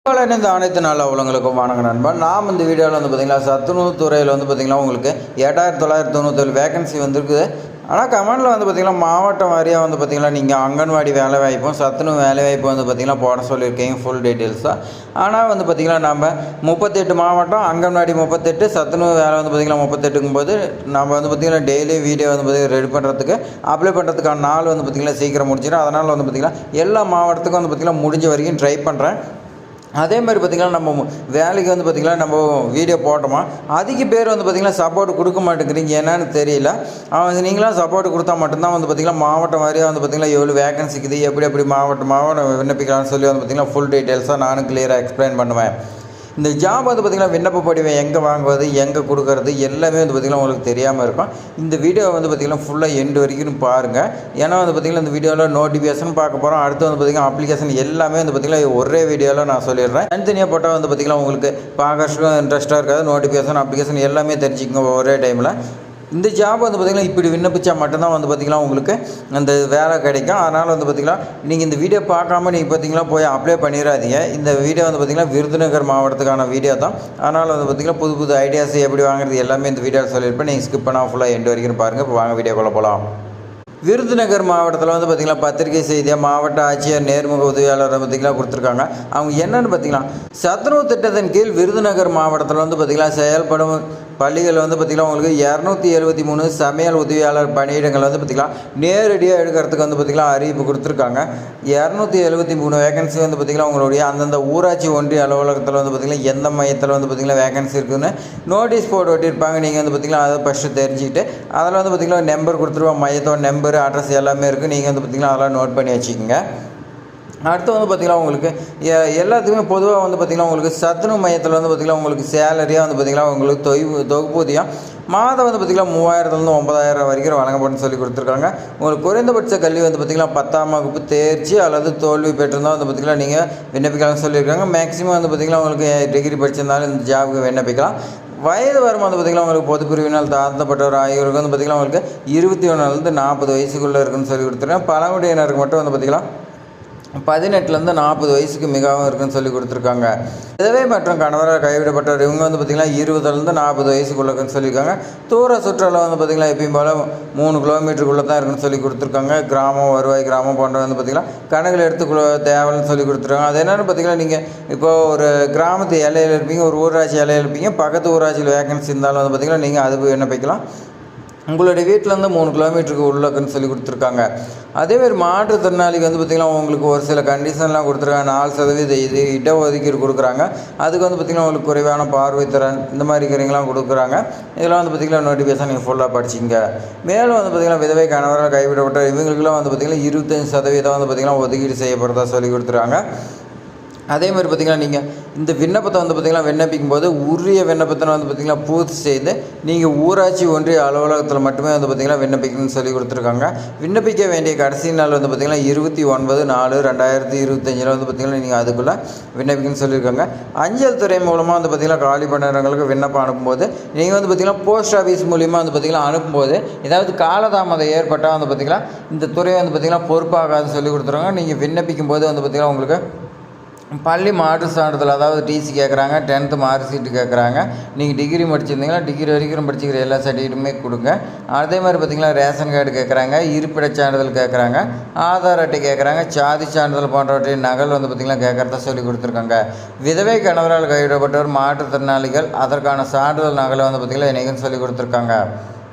இந்த அனைத்து நாள் அவங்களுக்கும் வணக்கம் நண்பா. நாம் இந்த வீடியோவில் வந்து பார்த்திங்கன்னா சத்துணவு துறையில் வந்து பார்த்திங்கன்னா உங்களுக்கு 8997 வேகன்சி வந்துருக்குது. ஆனால் கமெண்டில் வந்து பார்த்திங்கன்னா மாவட்டம் வாரியாக வந்து பார்த்திங்கன்னா நீங்கள் அங்கன்வாடி வேலைவாய்ப்பும் சத்துணவு வேலைவாய்ப்பு வந்து பார்த்திங்கன்னா போட சொல்லியிருக்கீங்க ஃபுல் டீட்டெயில்ஸ் தான். ஆனால் வந்து பார்த்திங்கன்னா நம்ம 38 மாவட்டம் அங்கன்வாடி 38 சத்துணவு வேலை வந்து பார்த்திங்கன்னா 38க்கும் போது நம்ம வந்து பார்த்திங்கன்னா டெய்லி வீடியோ வந்து பார்த்திங்கன்னா ரெடி பண்ணுறதுக்கு அப்ளை பண்ணுறதுக்கான நாள் வந்து பார்த்திங்கன்னா சீக்கிரம் முடிச்சிடும். அதனால் வந்து பார்த்திங்கன்னா எல்லா மாவட்டத்துக்கும் வந்து பார்த்திங்கன்னா முடிஞ்ச வரைக்கும் ட்ரை பண்ணுறேன். அதே மாதிரி பார்த்திங்கன்னா நம்ம வேலைக்கு வந்து பார்த்திங்கன்னா நம்ம வீடியோ போட்டோமா அதிக பேர் வந்து பார்த்திங்கன்னா சப்போர்ட் கொடுக்க மாட்டேங்கிறீங்க, என்னன்னு தெரியல. நீங்களாம் சப்போர்ட் கொடுத்தா மட்டும்தான் வந்து பார்த்திங்கன்னா மாவட்டம் வாரியாக வந்து பார்த்திங்கன்னா எவ்வளோ வேகன்சிக்குது, எப்படி மாவட்டம் விண்ணப்பிக்கலாம்னு சொல்லி வந்து பார்த்திங்கன்னா ஃபுல் டீட்டெயில்ஸாக நானும் கிளியராக எக்ஸ்பிளைன் பண்ணுவேன். இந்த ஜாப் வந்து பார்த்திங்கன்னா விண்ணப்ப படிவம் எங்கே வாங்குவது எங்கே கொடுக்கறது எல்லாமே வந்து பார்த்திங்கன்னா உங்களுக்கு தெரியாமல் இருக்கும். இந்த வீடியோ வந்து பார்த்திங்கன்னா ஃபுல்லாக எண்டு வரைக்கும் பாருங்கள். ஏன்னா வந்து பார்த்திங்கன்னா இந்த வீடியோவில் நோட்டிஃபிகேஷன் பார்க்க போகிறோம். அடுத்து வந்து பார்த்திங்கன்னா அப்ளிகேஷன் எல்லாமே வந்து பார்த்திங்கன்னா ஒரே வீடியோவில் நான் சொல்லிடுறேன். தனித்தனியாக போட்டால் வந்து பார்த்திங்கன்னா உங்களுக்கு பார்க்கறதுக்கும் இன்ட்ரெஸ்ட்டாக இருக்காது. நோட்டிஃபிகேஷன் அப்ளிகேஷன் எல்லாமே தெரிஞ்சுக்கோங்க ஒரே டைமில். இந்த ஜாப் வந்து பார்த்திங்கன்னா இப்படி விண்ணப்பிச்சா மட்டும்தான் வந்து பார்த்திங்கன்னா உங்களுக்கு அந்த வேலை கிடைக்கும். அதனால் வந்து பார்த்திங்கன்னா நீங்கள் இந்த வீடியோ பார்க்காம நீங்கள் பார்த்திங்கன்னா போய் அப்ளை பண்ணிடாதீங்க. இந்த வீடியோ வந்து பார்த்திங்கன்னா விருதுநகர் மாவட்டத்துக்கான வீடியோ தான். அதனால் வந்து பார்த்திங்கன்னா புது ஐடியாஸ் எப்படி வாங்குறது எல்லாமே இந்த வீடியோவில் சொல்லியிருப்பேன். நீங்கள் ஸ்கிப் பண்ணால் ஃபுல்லாக எண்டு வரைக்கும் பாருங்கள். இப்போ வாங்க வீடியோக்குள்ளே போகலாம். விருதுநகர் மாவட்டத்தில் வந்து பார்த்திங்கன்னா பத்திரிகை செய்தியாக மாவட்ட ஆட்சியர் நேர்முக உதவியாளரை பார்த்திங்கன்னா கொடுத்துருக்காங்க. அவங்க என்னென்னு பார்த்திங்கன்னா சத்துணவு திட்டத்தின் கீழ் விருதுநகர் மாவட்டத்தில் வந்து பார்த்திங்கன்னா செயல்படும் பள்ளிகள் வந்து பார்த்திங்கன்னா உங்களுக்கு 273 சமையல் உதவியாளர் பணியிடங்கள் வந்து பார்த்திங்கன்னா நேரடியாக எடுக்கிறதுக்கு வந்து பார்த்திங்கன்னா அறிவிப்பு கொடுத்துருக்காங்க. 273 வேகன்சி வந்து பார்த்திங்கன்னா உங்களுடைய அந்தந்த ஊராட்சி ஒன்றிய அலுவலகத்தில் வந்து பார்த்திங்கன்னா எந்த மையத்தில் வந்து பார்த்திங்கன்னா வேகன்சி இருக்குதுன்னு நோட்டீஸ் போர்டு ஒட்டியிருப்பாங்க. நீங்கள் வந்து பார்த்திங்கன்னா அதை ஃபஸ்ட்டு தெரிஞ்சுக்கிட்டு அதில் வந்து பார்த்திங்கன்னா நம்பர் கொடுத்துருவோம், மையத்தோட நம்பர் அட்ரஸ் எல்லாமே இருக்குது. நீங்கள் வந்து பார்த்திங்கன்னா அதெல்லாம் நோட் பண்ணி வச்சுக்கோங்க. அடுத்து வந்து பார்த்திங்கன்னா உங்களுக்கு எல்லாத்துக்குமே பொதுவாக வந்து பார்த்திங்கன்னா உங்களுக்கு சத்துணவு மையத்தில் வந்து பார்த்திங்கன்னா உங்களுக்கு சேலரியாக வந்து பார்த்திங்கன்னா உங்களுக்கு தொகுப்பூதியம் மாதம் வந்து பார்த்திங்கன்னா 3000 9000 வரைக்கும் வழங்கப்படும் சொல்லி கொடுத்துருக்காங்க. உங்களுக்கு குறைந்தபட்ச கல்வி வந்து பார்த்திங்கன்னா 10ஆம் வகுப்பு தேர்ச்சி அல்லது தோல்வி பெற்றிருந்தால் வந்து பார்த்திங்கன்னா நீங்கள் விண்ணப்பிக்கலாம்னு சொல்லியிருக்காங்க. மேக்ஸிமம் வந்து பார்த்திங்கன்னா உங்களுக்கு டிகிரி படிச்சிருந்தாலும் இந்த ஜாபுக்கு விண்ணப்பிக்கலாம். வயது வரும் வந்து பார்த்திங்கன்னா உங்களுக்கு பொது பிரிவினால் தாழ்த்தப்பட்டவர் ஆகியோருக்கு வந்து பார்த்திங்கன்னா உங்களுக்கு 21 40 வயசுக்குள்ளே இருக்குன்னு சொல்லி கொடுத்துருக்காங்க. பழங்குடியினருக்கு மட்டும் வந்து பார்த்திங்கன்னா 18 40 வயசுக்கு மிகவும் இருக்குன்னு சொல்லி கொடுத்துருக்காங்க. விதவை மற்றும் கணவரால் கைவிடப்பட்டவர் இவங்க வந்து பார்த்திங்கன்னா 20 40 வயசுக்குள்ளே இருக்குன்னு சொல்லியிருக்காங்க. தூர சுற்றுலா வந்து பார்த்திங்கன்னா எப்பயும் போல் 3 கிலோமீட்டருக்குள்ளே தான் இருக்குன்னு சொல்லி கொடுத்துருக்காங்க. கிராமம் வருவாய் கிராமம் போன்ற வந்து பார்த்திங்கன்னா கணக்கில் எடுத்துக்குள்ள தேவைன்னு சொல்லி கொடுத்துருக்காங்க. அது என்னென்னு பார்த்திங்கன்னா நீங்கள் இப்போ ஒரு கிராமத்து எல்லையில் இருப்பீங்க, ஒரு ஊராட்சி எல்லையில் இருப்பீங்க, பக்கத்து ஊராட்சியில் வேகன்சி இருந்தாலும் வந்து பார்த்திங்கன்னா நீங்கள் அது விண்ணப்பிக்கலாம். உங்களுடைய வீட்டிலேருந்து 3 கிலோமீட்டருக்கு உள்ளக்குன்னு சொல்லி கொடுத்துருக்காங்க. அதேமாதிரி மாற்றுத்திறனாளிக்கு வந்து பார்த்திங்கன்னா உங்களுக்கு ஒரு சில கண்டிஷன்லாம் கொடுத்துருக்காங்க. 4% இது இடஒதுக்கீடு கொடுக்குறாங்க. அதுக்கு வந்து பார்த்திங்கன்னா உங்களுக்கு குறைவான பார்வைத்திறன் இந்த மாதிரி இருக்கிறவங்களாம் கொடுக்குறாங்க. இதெல்லாம் வந்து பார்த்திங்கன்னா நோட்டிஃபிகேஷன் நீங்கள் ஃபுல்லாக படிச்சிங்க. மேலும் வந்து பார்த்திங்கன்னா விதவை கணவரால் கைவிடப்பட்ட இவங்களுக்குலாம் வந்து பார்த்திங்கன்னா 25% வந்து பார்த்திங்கன்னா ஒதுக்கீடு செய்யப்படுறதா சொல்லி கொடுத்துருக்காங்க. அதே மாதிரி பார்த்திங்கன்னா நீங்கள் இந்த விண்ணப்பத்தை வந்து பார்த்திங்கன்னா விண்ணப்பிக்கும் போது உரிய விண்ணப்பத்தை வந்து பார்த்திங்கன்னா பூர்த்தி செய்து நீங்கள் ஊராட்சி ஒன்றிய அலுவலகத்தில் மட்டுமே வந்து பார்த்திங்கன்னா விண்ணப்பிக்கணும்னு சொல்லி கொடுத்துருக்காங்க. விண்ணப்பிக்க வேண்டிய கடைசி நாள் வந்து பார்த்திங்கன்னா 29/4/2025 வந்து பார்த்திங்கன்னா நீங்கள் அதுக்குள்ளே விண்ணப்பிக்கணும்னு சொல்லியிருக்காங்க. அஞ்சல் துறை மூலமாக வந்து பார்த்திங்கன்னா காலி பணியிடங்களுக்கு விண்ணப்பம் அனுப்பும்போது நீங்கள் வந்து பார்த்திங்கன்னா போஸ்ட் ஆஃபீஸ் மூலிமா வந்து பார்த்திங்கன்னா அனுப்பும்போது ஏதாவது காலதாமதம் ஏற்பட்டால் வந்து பார்த்திங்கன்னா இந்த துறையை வந்து பார்த்திங்கன்னா பொறுப்பாகாதுன்னு சொல்லி கொடுத்துருவாங்க. நீங்கள் விண்ணப்பிக்கும் போது வந்து பார்த்திங்கன்னா உங்களுக்கு பள்ளி மாற்று சான்றிதழ் அதாவது டிசி கேட்குறாங்க, 10th மார்க் ஷீட்டு கேட்குறாங்க. நீங்கள் டிகிரி முடிச்சிருந்தீங்கன்னா டிகிரி வரைக்கும் படிச்சுக்கிற எல்லா சர்டிஃபிகேட்டுமே கொடுங்க. அதே மாதிரி பார்த்திங்கன்னா ரேஷன் கார்டு கேட்குறாங்க, இருப்பிடச் சான்றிதழ் கேட்குறாங்க, ஆதார் அட்டை கேட்குறாங்க, சாதி சான்றிதழ் போன்றவற்றின் நகல் வந்து பார்த்திங்கன்னா கேட்குறதா சொல்லி கொடுத்துருக்காங்க. விதவை கணவரால் கைவிடப்பட்டவர் மாற்றுத்திறனாளிகள் அதற்கான சான்றிதழ் நகலை வந்து பார்த்திங்கன்னா இன்றைக்குன்னு சொல்லி கொடுத்துருக்காங்க.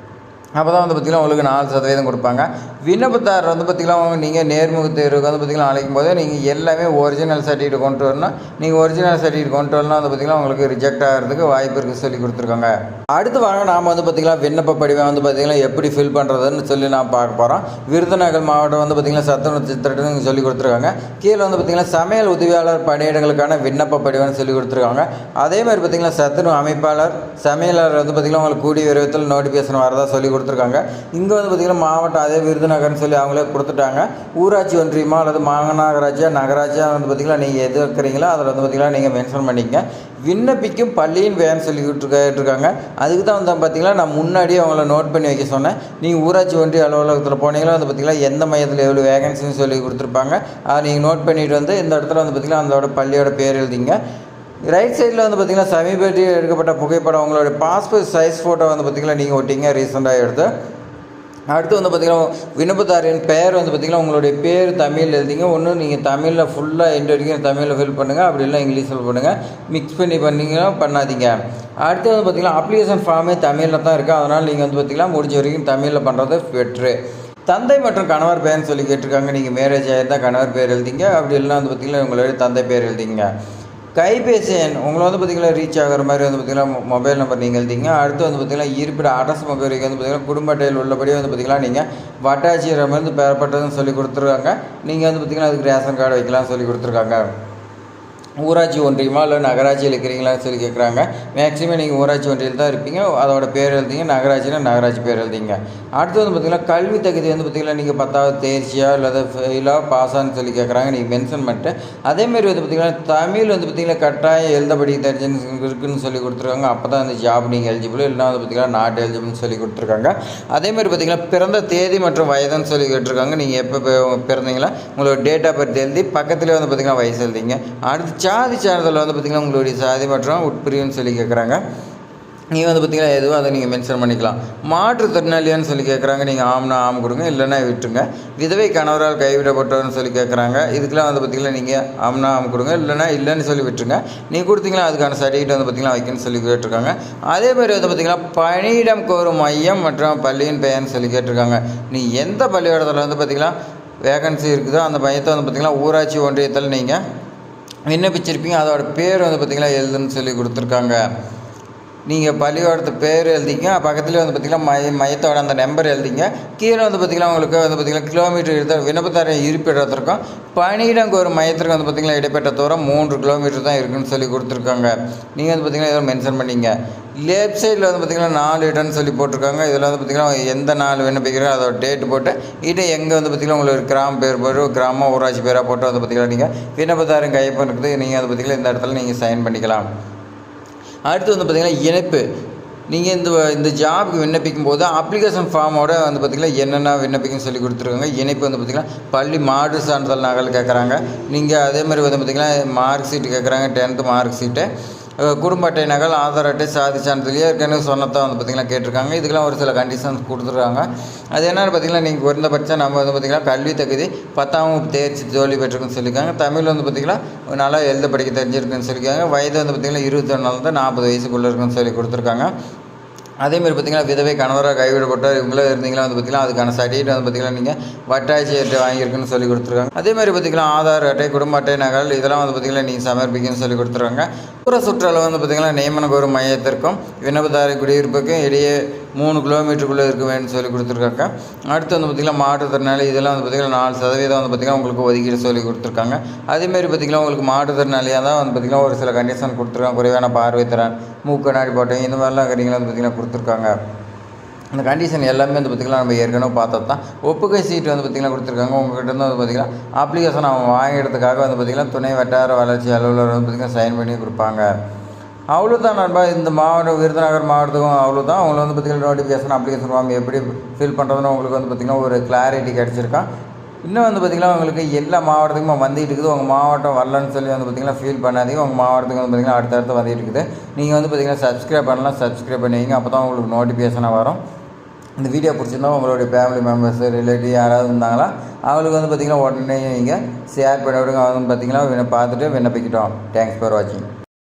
அப்போ தான் வந்து பார்த்திங்கன்னா உங்களுக்கு 4% கொடுப்பாங்க. விண்ணப்பத்தார் வந்து பார்த்திங்கன்னா நீங்கள் நேர்முக தேர்வுக்கு வந்து பார்த்திங்கன்னா அழைக்கும் போது நீங்கள் எல்லாமே ஒரிஜினல் சர்டிஃபிகேட் கொண்டு வரணும். நீங்கள் ஒரிஜினல் சர்டிஃபிகேட் கொண்டு வரலாம் வந்து பார்த்திங்கன்னா உங்களுக்கு ரிஜெக்ட் ஆகிறதுக்கு வாய்ப்பு இருக்குது சொல்லி கொடுத்துருக்காங்க. அடுத்து வாங்க நாம் வந்து பார்த்திங்கன்னா விண்ணப்ப படிவம் வந்து பார்த்திங்கன்னா எப்படி ஃபில் பண்ணுறதுன்னு சொல்லி நான் பார்க்க போகிறோம். விருதுநகர் மாவட்டம் வந்து பார்த்திங்கன்னா சத்துணவு திட்டம்னு சொல்லி கொடுத்துருக்காங்க. கீழே வந்து பார்த்திங்கன்னா சமையல் உதவியாளர் பணியிடங்களுக்கான விண்ணப்ப படிவம்னு சொல்லி கொடுத்துருக்காங்க. அதே மாதிரி பார்த்திங்கன்னா சத்துணவு அமைப்பாளர் சமையலாளர் வந்து பார்த்திங்கன்னா உங்களுக்கு கூடிய விரைவில் நோட்டிஃபிகேஷன் வரதா சொல்லி கொடுத்துருக்காங்க. இங்கே வந்து பார்த்திங்கன்னா மாவட்டம் அதே விருதுநகர்னு சொல்லி அவங்களே கொடுத்துட்டாங்க. ஊராட்சி ஒன்றியமா அல்லது மாநகராட்சியா நகராட்சியாக வந்து பார்த்திங்கன்னா நீங்கள் எது இருக்கிறீங்களோ அதில் வந்து பார்த்திங்கன்னா நீங்கள் மென்ஷன் பண்ணிக்கங்க. விண்ணப்பிக்கும் பள்ளியின் வேன் சொல்லி கேட்டிருக்காங்க. அதுக்கு தான் வந்து பார்த்திங்கன்னா நான் முன்னாடியே அவங்கள நோட் பண்ணி வைக்க சொன்னேன். நீங்கள் ஊராட்சி ஒன்றிய அலுவலகத்தில் போனீங்களோ வந்து பார்த்திங்கன்னா எந்த மையத்தில் எவ்வளோ வேகன்சின்னு சொல்லி கொடுத்துருப்பாங்க. அதை நீங்கள் நோட் பண்ணிவிட்டு வந்து இந்த இடத்துல வந்து பார்த்திங்கன்னா அதோட பள்ளியோட பேர் எழுதிங்க. ரைட் சைடில் வந்து பார்த்திங்கன்னா சமீபத்தில் எடுக்கப்பட்ட புகைப்படம் உங்களுடைய பாஸ்போர்ட் சைஸ் ஃபோட்டோ வந்து பார்த்திங்கன்னா நீங்கள் ஒட்டிங்க ரீசெண்டாக எடுத்து. அடுத்து வந்து பார்த்திங்கன்னா விண்ணப்பதாரின் பெயர் வந்து பார்த்திங்கன்னா உங்களுடைய பேர் தமிழ் எழுதிங்க. ஒன்று நீங்கள் தமிழில் ஃபுல்லாக எண்டு வரைக்கும் தமிழில் ஃபில் பண்ணுங்கள், அப்படி இல்லை இங்கிலீஷில் பண்ணுங்கள். மிக்ஸ் பண்ணிங்கன்னா பண்ணாதீங்க. அடுத்து வந்து பார்த்திங்கன்னா அப்ளிகேஷன் ஃபார்மே தமிழில் தான் இருக்குது. அதனால் நீங்கள் வந்து பார்த்திங்கன்னா முடிஞ்ச வரைக்கும் தமிழில் பண்ணுறது பெட்ரு. தந்தை மற்றும் கணவர் பேர்னு சொல்லி கேட்டிருக்காங்க. நீங்கள் மேரேஜ் ஆகிருந்தால் கணவர் பேர் எழுதிங்க, அப்படி இல்லைனா வந்து பார்த்திங்கன்னா உங்களுடைய தந்தை பேர் எழுதிங்க. கைபேசி எண் உங்களை வந்து பார்த்திங்கன்னா ரீச் ஆகிற மாதிரி வந்து பார்த்திங்கன்னா மொபைல் நம்பர் நீங்கள் எழுதிங்க. அடுத்து வந்து பார்த்திங்கன்னா இருப்பிட அட்ரஸ் மொபைலுக்கு வந்து பார்த்திங்கன்னா குடும்ப அட்டையில் உள்ளபடியே வந்து பார்த்திங்கன்னா நீங்கள் வட்டாட்சியரிடமிருந்து பெறப்பட்டதுன்னு சொல்லி கொடுத்துருக்காங்க. நீங்கள் வந்து பார்த்திங்கன்னா அதுக்கு ரேஷன் கார்டு வைக்கலாம்னு சொல்லி கொடுத்துருக்காங்க. ஊராட்சி ஒன்றியமா இல்லை நகராட்சியில் இருக்கிறீங்களான்னு சொல்லி கேட்குறாங்க. மேக்ஸிமம் நீங்கள் ஊராட்சி ஒன்றியில் தான் இருப்பீங்க, அதோட பேர் எழுதிங்க. நகராட்சினா நகராட்சி பேர் எழுதிங்க. அடுத்து வந்து பார்த்திங்கன்னா கல்வி தகுதி வந்து பார்த்திங்கன்னா நீங்கள் 10வது தேர்ச்சியா இல்லை ஃபெயிலாக பாஸான்னு சொல்லி கேட்குறாங்க. நீங்கள் மென்ஷன் பண்ணிட்டு அதேமாரி வந்து பார்த்திங்கன்னா தமிழ் வந்து பார்த்திங்கன்னா கட்டாயம் எழுதபடி தெரிஞ்சுன்னு இருக்குதுன்னு சொல்லி கொடுத்துருக்காங்க. அப்போ தான் அந்த ஜாப் நீங்கள் எலிஜிபிள், இல்லைனா வந்து பார்த்திங்கன்னா நாட் எலிஜிபிள்னு சொல்லி கொடுத்துருக்காங்க. அதேமாதிரி பார்த்திங்கன்னா பிறந்த தேதி மற்றும் வயதுன்னு சொல்லி கேட்டிருக்காங்க. நீங்கள் எப்போ பிறந்தீங்களா உங்களோட டேட் ஆஃப் பர்த் எழுதி பக்கத்துலேயே வந்து பார்த்திங்கன்னா வயசு எழுதிங்க. அடுத்து சாதி சான்றிதழில் வந்து பார்த்திங்கன்னா உங்களுடைய சாதி மற்றும் உட்பிரிவுன்னு சொல்லி கேட்குறாங்க. நீங்கள் வந்து பார்த்திங்கன்னா எதுவும் அதை நீங்கள் மென்ஷன் பண்ணிக்கலாம். மாற்றுத்திறனாளியான்னு சொல்லி கேட்குறாங்க. நீங்கள் ஆம்னா ஆம் கொடுங்க, இல்லைன்னா விட்டுருங்க. விதவை கணவரால் கைவிடப்பட்டவர்னு சொல்லி கேட்குறாங்க. இதுக்கெலாம் வந்து பார்த்திங்கன்னா நீங்கள் ஆம்னா ஆம் கொடுங்க, இல்லைன்னா இல்லைன்னு சொல்லி விட்டுருங்க. நீங்கள் கொடுத்தீங்கன்னா அதுக்கான சர்டிஃபிகேட் வந்து பார்த்திங்கன்னா வைக்கணும்னு சொல்லி கேட்டிருக்காங்க. அதேமாதிரி வந்து பார்த்திங்கன்னா பணியிடம் கோரும் மையம் மற்றும் பள்ளியின் பெயர்னு சொல்லி கேட்டிருக்காங்க. நீ எந்த பள்ளிக்கூடத்தில் வந்து பார்த்திங்கன்னா வேகன்சி இருக்குதோ அந்த மையத்தை வந்து பார்த்திங்கன்னா ஊராட்சி ஒன்றியத்தில் நீங்கள் விண்ணப்பிச்சிருப்பீங்க, அதோட பேர் வந்து பார்த்திங்கன்னா எழுதுன்னு சொல்லி கொடுத்துருக்காங்க. நீங்கள் பள்ளிக்கூடத்து பேர் எழுதிங்க, பக்கத்துலேயே வந்து பார்த்திங்கன்னா மையத்தோட அந்த நம்பர் எழுதிங்க. கீழே வந்து பார்த்திங்கன்னா உங்களுக்கு வந்து பார்த்திங்கன்னா கிலோமீட்டர் எடுத்து விண்ணப்பத்தார இருப்பிடத்திற்கும் பணியிடம் ஒரு மையத்திற்கு வந்து பார்த்திங்கன்னா இடைப்பட்ட தூரம் 3 கிலோமீட்டர் தான் இருக்குதுன்னு சொல்லி கொடுத்துருக்காங்க. நீங்கள் வந்து பார்த்திங்கன்னா இதில் மென்ஷன் பண்ணிங்க. லெஃப்ட் சைடில் வந்து பார்த்திங்கன்னா 4 இடம்னு சொல்லி போட்டிருக்காங்க. இதில் வந்து பார்த்திங்கன்னா எந்த நாள் விண்ணப்பிக்கிறோம் அதோட டேட்டு போட்டு இது எங்கே வந்து பார்த்திங்கன்னா உங்களுக்கு கிராம பேர் போட்டு கிராம ஊராட்சி பேராக போட்டு வந்து பார்த்திங்கன்னா நீங்கள் விண்ணப்பத்தாரின் கையொப்பம் இருக்குது. நீங்கள் வந்து பார்த்திங்கன்னா இந்த இடத்துல நீங்கள் சைன் பண்ணிக்கலாம். அடுத்து வந்து பார்த்திங்கன்னா இணைப்பு. நீங்கள் இந்த ஜாபுக்கு விண்ணப்பிக்கும் போது அப்ளிகேஷன் ஃபார்மோட வந்து பார்த்திங்கன்னா என்னென்ன விண்ணப்பிக்குன்னு சொல்லி கொடுத்துருக்காங்க. இணைப்பு வந்து பார்த்திங்கன்னா பள்ளி மாடு சான்றிதழ் நகல் கேட்குறாங்க. நீங்கள் அதேமாதிரி வந்து பார்த்திங்கன்னா மார்க் ஷீட்டு கேட்குறாங்க. 10th மார்க் ஷீட்டு, குடும்ப அட்டை நகல், ஆதார் அட்டை, சாதி சான்றிதழ் ஏற்கனவே சொன்னதான் வந்து பார்த்திங்கன்னா கேட்டிருக்காங்க. இதுக்கெல்லாம் ஒரு சில கண்டிஷன்ஸ் கொடுத்துருக்காங்க. அது என்னென்னு பார்த்திங்கன்னா நீங்கள் குறைந்தபட்சம் நம்ம வந்து பார்த்திங்கன்னா கல்வி தகுதி 10ஆம் வகுப்பு தேர்ச்சி தோல்வி பெற்றிருக்குன்னு சொல்லியிருக்காங்க. தமிழ் வந்து பார்த்திங்கன்னா நல்லா எழுத படிக்க தெரிஞ்சிருக்குன்னு சொல்லியிருக்காங்க. வயது வந்து பார்த்திங்கன்னா 21 40 வயசுக்குள்ளே இருக்குன்னு சொல்லி கொடுத்துருக்காங்க. அதேமாதிரி பார்த்திங்கன்னா விதவை கணவராக கைவிடப்பட்டார் இவங்களே இருந்தீங்களா வந்து பார்த்திங்கன்னா அதுக்கான சர்டிஃபிகேட் வந்து பார்த்திங்கன்னா நீங்கள் வட்டாட்சி அட்டை வாங்கியிருக்குன்னு சொல்லி கொடுத்துருக்காங்க. அதேமாதிரி பார்த்திங்கன்னா ஆதார் அட்டை, குடும்ப அட்டை நகல் இதெல்லாம் வந்து பார்த்திங்கன்னா நீங்கள் சமர்ப்பிக்கணும்னு சொல்லி கொடுத்துருக்காங்க. புற சுற்றுலா வந்து பார்த்திங்கன்னா நியமன ஒரு மையத்திற்கும் விண்ணப்பதாரி குடியிருப்புக்கும் இடையே 3 கிலோமீட்டருக்குள்ளே இருக்க வேணும்னு சொல்லி கொடுத்துருக்காங்க. அடுத்து வந்து பார்த்திங்கன்னா மாற்றுத்திறனாளி இதெல்லாம் வந்து பார்த்திங்கன்னா 4% வந்து பார்த்திங்கன்னா உங்களுக்கு ஒதுக்கீடு சொல்லி கொடுத்துருக்காங்க. அதேமாரி பார்த்திங்கன்னா உங்களுக்கு மாற்றுத்திறனாளியாக தான் வந்து பார்த்திங்கன்னா ஒரு சில கண்டிஷன் கொடுத்துருக்காங்க. குறைவான பார்வைத்திறன், மூக்கு கண்ணாடி போட்டேன் இந்த மாதிரிலாம் நீங்கள் வந்து பார்த்திங்கன்னா கொடுத்துருக்காங்க. அந்த கண்டிஷன் எல்லாமே வந்து பார்த்திங்கன்னா நம்ம ஏற்கனவே பார்த்தது தான். ஒப்புகை சீட்டு வந்து பார்த்திங்கன்னா கொடுத்துருக்காங்க. உங்கள்கிட்ட வந்து பார்த்திங்கன்னா அப்ளிகேஷன் அவங்க வாங்கிறதுக்காக வந்து பார்த்திங்கன்னா துணை வட்டார வளர்ச்சி அலுவலர் வந்து பார்த்திங்கன்னா சைன் பண்ணி கொடுப்பாங்க. அவ்வளோதான் நண்பா. இந்த மாவட்டம் விருதுநகர் மாவட்டத்துக்கும் அவ்வளோதான். அவங்களை வந்து பார்த்திங்கன்னா நோட்டிஃபிகேஷன் அப்ளிகேஷன் ஃபார்ம் எப்படி ஃபில் பண்ணுறதுன்னு உங்களுக்கு வந்து பார்த்திங்கன்னா ஒரு கிளாரிட்டி கிடச்சிருக்கான். இன்னும் வந்து பார்த்திங்கன்னா உங்களுக்கு எல்லா மாவட்டத்துக்குமே வந்துகிட்டு இருக்குது. உங்கள் மாவட்டம் வரலன்னு சொல்லி வந்து பார்த்திங்கன்னா ஃபீல் பண்ணாதீங்க. உங்கள் மாவட்டத்துக்கு வந்து பார்த்திங்கன்னா அடுத்தடுத்து வந்துகிட்டு இருக்குது. நீங்கள் வந்து பார்த்திங்கன்னா சப்ஸ்கிரைப் பண்ணலாம், சப்ஸ்கிரைப் பண்ணிங்க. அப்போ தான் உங்களுக்கு நோட்டிஃபிகேஷனாக வரும். இந்த வீடியோ பிடிச்சிருந்தா உங்களுடைய ஃபேமிலி மெம்பர்ஸ் ரிலேட்டிவ் யாராவது இருந்தாங்களா அவங்களுக்கு வந்து பார்த்திங்கன்னா உடனே நீங்கள் ஷேர் பண்ணி விடுங்க. அவங்க வந்து பார்த்திங்கன்னா பார்த்துட்டு விண்ணப்பிக்கிட்டோம். தேங்க்ஸ் ஃபார் வாட்சிங்.